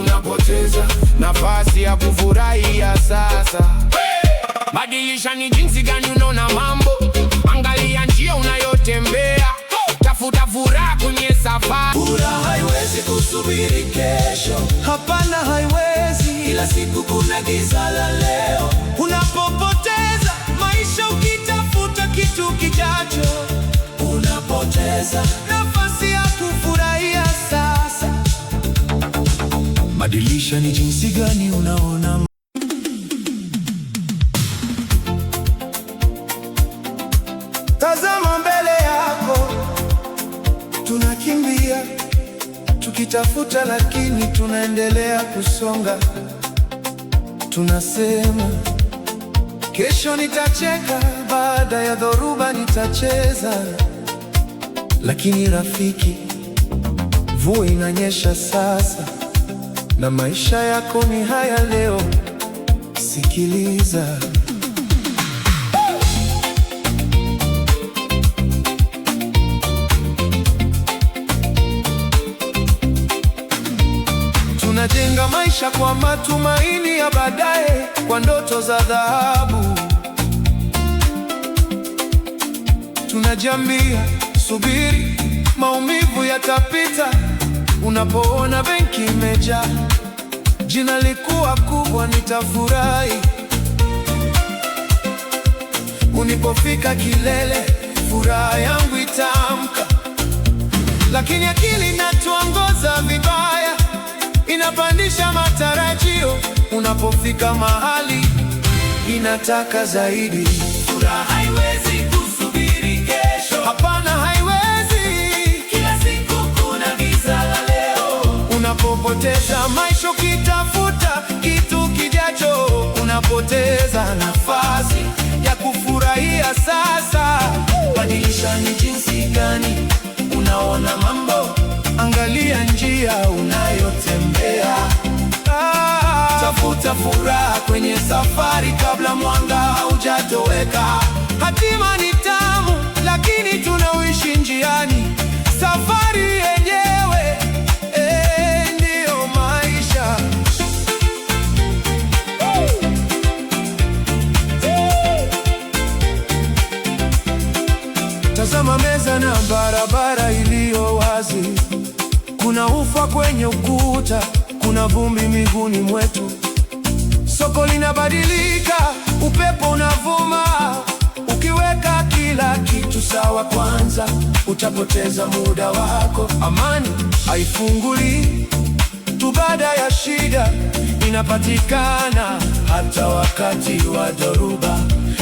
unapoteza nafasi ya kufurahia sasa. Badilisha ni jinsi gani unaona mambo, angalia njia unayotembea, tafuta furaha kwenye safari. Furaha haiwezi kusubiri kesho, hapana, haiwezi. Kila siku kuna giza la leo. Unapopoteza maisha ukitafuta kitu kijacho, unapoteza nafasi ya kufurahia sasa. Badilisha ni jinsi gani unaona. Tazama mbele yako, tunakimbia tukitafuta, lakini tunaendelea kusonga. Tunasema kesho nitacheka, baada ya dhoruba nitacheza. Lakini rafiki, mvua inanyesha sasa, na maisha yako ni haya leo. Sikiliza. Tunajenga maisha kwa matumaini ya baadaye, kwa ndoto za dhahabu. Tunajiambia subiri, maumivu yatapita. Unapoona benki imejaa, jina likuwa kubwa, nitafurahi. Unipofika kilele, furaha yangu itaamka. Lakini akili inatuongoza vibaya, inapandisha matarajio. Unapofika mahali, inataka zaidi. Furaha haiwezi kusubiri kesho, hapana, haiwezi. Kila siku kuna giza la leo. Unapopoteza maisha ukitafuta kitu kijacho, unapoteza nafasi ya kufurahia sasa. Badilisha ni jinsi gani unaona mambo, angalia njia unayotembea. Tafuta furaha kwenye safari kabla mwanga haujatoweka. Hatima ni tamu, lakini tunaishi njiani. Safari yenyewe ndiyo maisha. Tazama meza na barabara iliyo wazi. Kuna ufa kwenye ukuta, kuna vumbi miguuni mwetu. Soko linabadilika, upepo unavuma. Ukiweka kila kitu sawa kwanza, utapoteza muda wako. Amani haifunguli tu baada ya shida, inapatikana hata wakati wa dhoruba.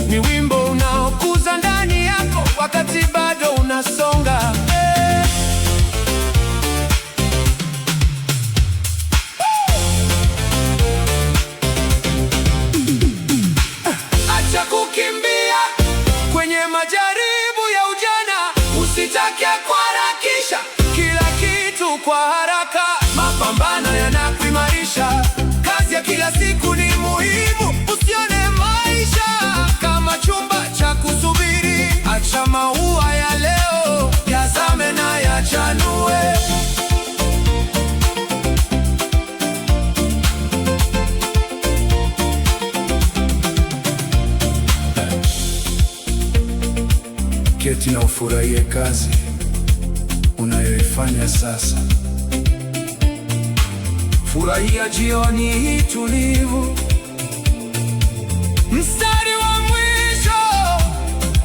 Ni wimbo unaokuza ndani yako wakati bado unasonga. Acha kukimbia kwenye majaribu ya ujana, usitake kuharakisha kila kitu kwa haraka. Mapambano yanakuimarisha, kazi ya kila siku ni muhimu. Usione maisha kama chumba cha kusubiri. Acha maua ya leo yazame na yachanue. Keti na ufurahie kazi unayoifanya sasa. Furahia jioni hii tulivu. Mstari wa mwisho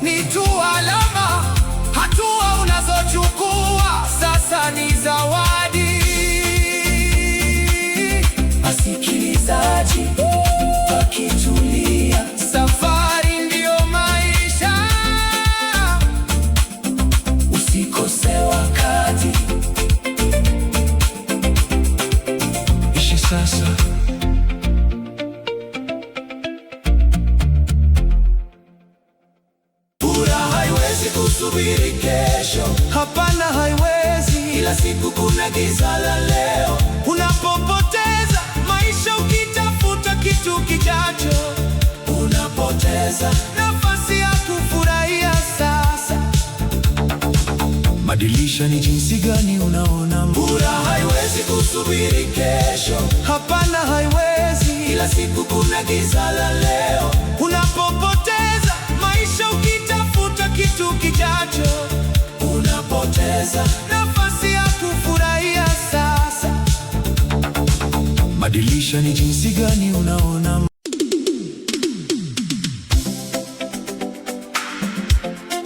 ni tu alama, hatua unazochukua sasa ni zawadi. Wasikilizaji wakitulia, safari ndiyo maisha. usikose wakati. Ishi sasa. Furaha haiwezi kusubiri kesho, Hapana, haiwezi. kila siku kuna giza la leo. Unapopoteza maisha ukitafuta kitu kijacho, unapoteza nafasi ya kufurahia sasa. badilisha Badilisha ni jinsi gani unaona. Furaha haiwezi kusubiri kesho. Hapana, haiwezi. Kila siku kuna giza la leo. Unapopoteza maisha ukitafuta kitu kijacho, unapoteza nafasi ya kufurahia sasa. Badilisha ni jinsi gani unaona.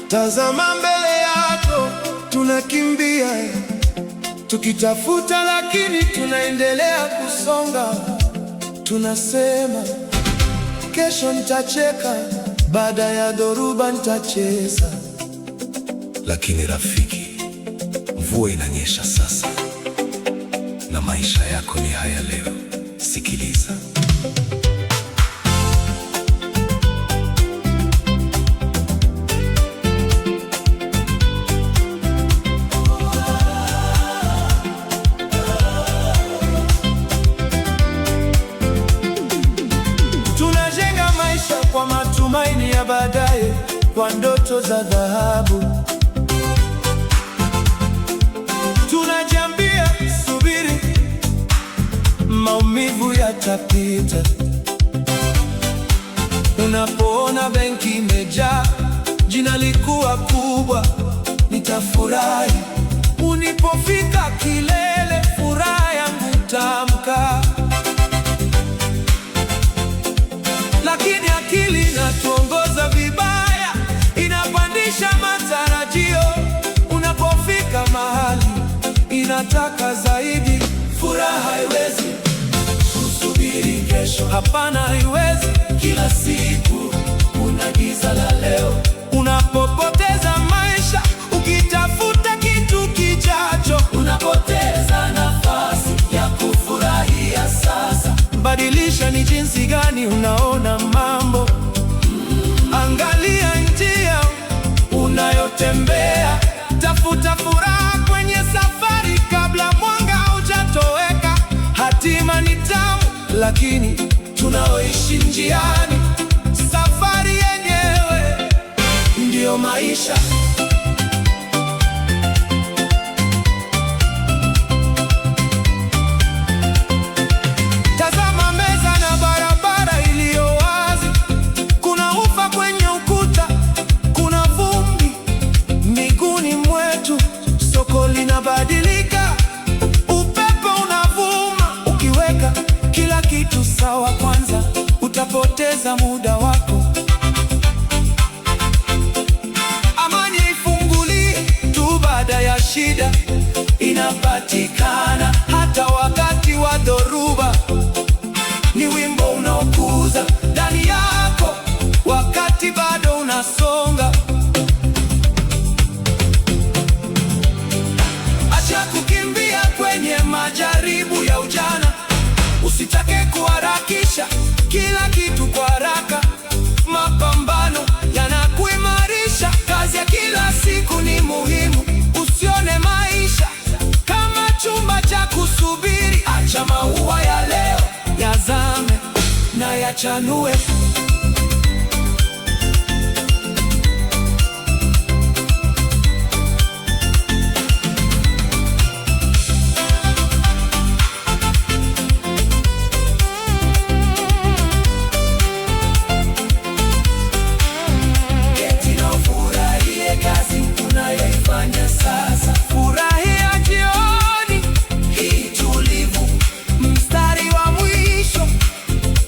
Tazama mbele yako, tunakimbia tukitafuta, lakini tunaendelea kusonga. Tunasema kesho nitacheka, baada ya dhoruba nitacheza. Lakini rafiki, mvua inanyesha sasa, na maisha yako ni haya leo. Sikiliza. Tunajenga maisha kwa matumaini ya baadaye, kwa ndoto za dhahabu. Tunajiambia subiri, maumivu yatapita. Unapoona benki imejaa, jina likuwa kubwa, nitafurahi. Unipofika kilele, furaha yangu tamka. Lakini akili inatuongoza vibaya, inapandisha matarajio. Unapofika mahali, inataka zaidi. Furaha haiwezi kusubiri kesho. Hapana, haiwezi. Kila siku kuna giza la leo. Unapopoteza maisha ukitafuta kitu kijacho, unapoteza nafasi ya kufurahia sasa. Badilisha ni jinsi gani unaona mambo. Angalia njia unayotembea. Tafuta furaha kwenye safari kabla mwanga haujatoweka. Hatima ni tamu, lakini tunaoishi njiani. Safari yenyewe ndiyo maisha. Tazama meza na barabara iliyo wazi. Kuna ufa kwenye ukuta, kuna vumbi miguuni mwetu. Soko linabadilika, upepo unavuma. Ukiweka kila kitu sawa kwanza, utapoteza muda wako. Amani haifunguli tu baada ya shida, inapatikana hata wakati wa dhoruba. Ni wimbo unaokuza ndani yako wakati bado unasonga. Acha kukimbia kwenye majaribu ya ujana. Usitake kuharakisha kila kitu kwa haraka. Mapambano yanakuimarisha. Kazi ya kila siku ni muhimu. Usione maisha kama chumba cha kusubiri. Acha maua ya leo yazame na yachanue. Furahia jioni hii tulivu. Mstari wa mwisho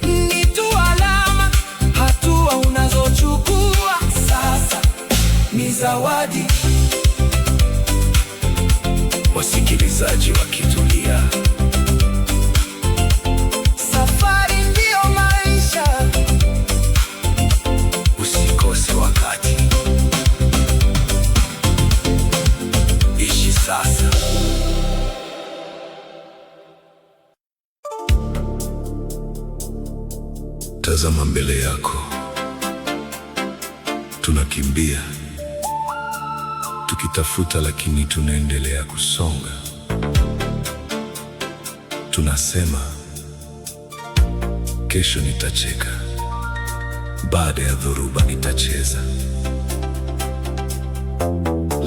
ni tu alama. Hatua unazochukua sasa ni zawadi. Wasikilizaji wakitulia, safari ndiyo maisha. usikose wakati. Ishi sasa. Tazama mbele yako, tunakimbia tukitafuta, lakini tunaendelea kusonga. Tunasema kesho nitacheka, baada ya dhoruba nitacheza.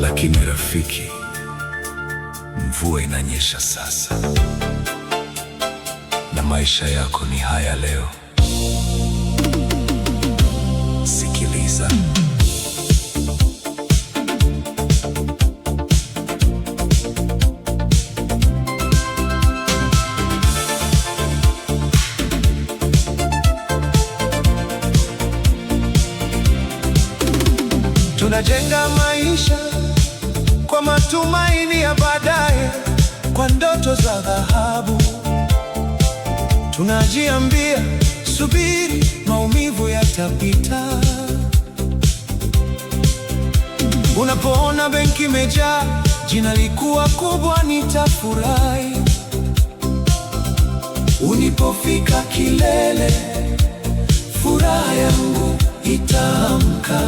Lakini rafiki, Mvua inanyesha sasa, na maisha yako ni haya leo. Sikiliza. Tunajenga maisha kwa matumaini ya baadaye, kwa ndoto za dhahabu. Tunajiambia subiri, maumivu yatapita. Unapoona benki imejaa, jina likuwa kubwa, nitafurahi. Unipofika kilele, furaha yangu itaamka.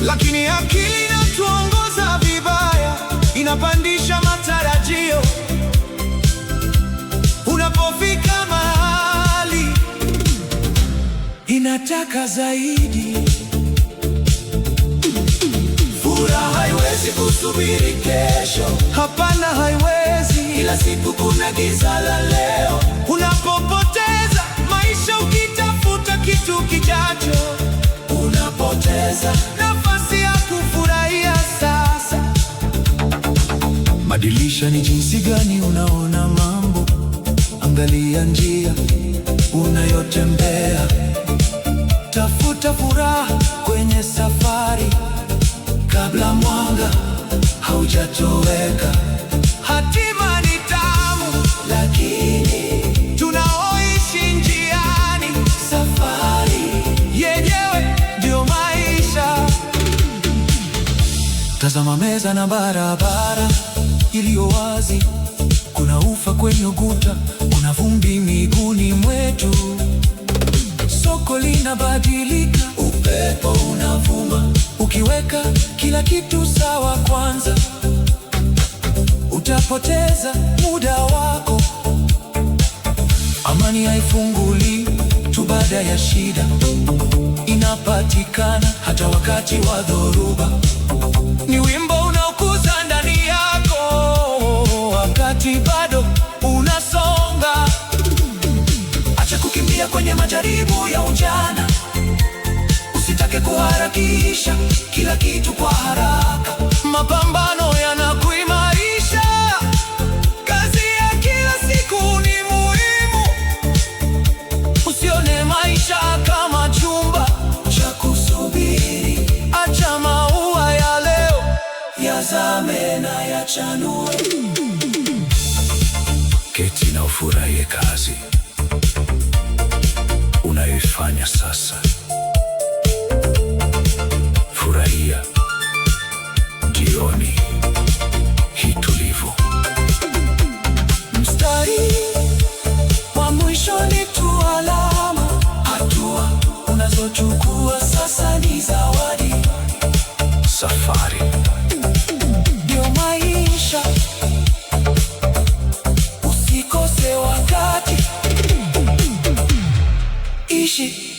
Lakini akili inatuongoza vibaya, inapandisha matarajio. Unapofika mahali, inataka zaidi. Furaha haiwezi kusubiri kesho. Hapana, haiwezi. Kila siku kuna giza la leo. Unapopoteza maisha ukitafuta kitu kijacho, unapoteza nafasi ya kufurahia sasa. Badilisha ni jinsi gani unaona mambo. Angalia njia unayotembea. Tafuta furaha kwenye safari, kabla mwanga haujatoweka. Hatima ni tamu, lakini tunaoishi njiani, safari yenyewe ndio maisha. Tazama meza na barabara iliyo wazi. Kuna ufa kwenye ukuta, kuna vumbi miguuni mwetu. Soko linabadilika, upepo unavuma. Ukiweka kila kitu sawa kwanza, utapoteza muda wako. Amani haifunguli tu baada ya shida, inapatikana hata wakati wa dhoruba. Ni wimbo unaokuza ndani yako wakati bado unasonga. Acha kukimbia kwenye majaribu ya ujana. Usitake kuharakisha kila kitu kwa haraka. Mapambano yanakuimarisha. Kazi ya kila siku ni muhimu. Usione maisha kama chumba cha kusubiri. Acha maua ya leo yazame na yachanue. Keti na ufurahie kazi unayoifanya sasa. Furahia jioni hii tulivu. Mstari wa mwisho ni tu alama. Hatua unazochukua sasa ni zawadi. Safari ndio maisha, usikose wakati. Ishi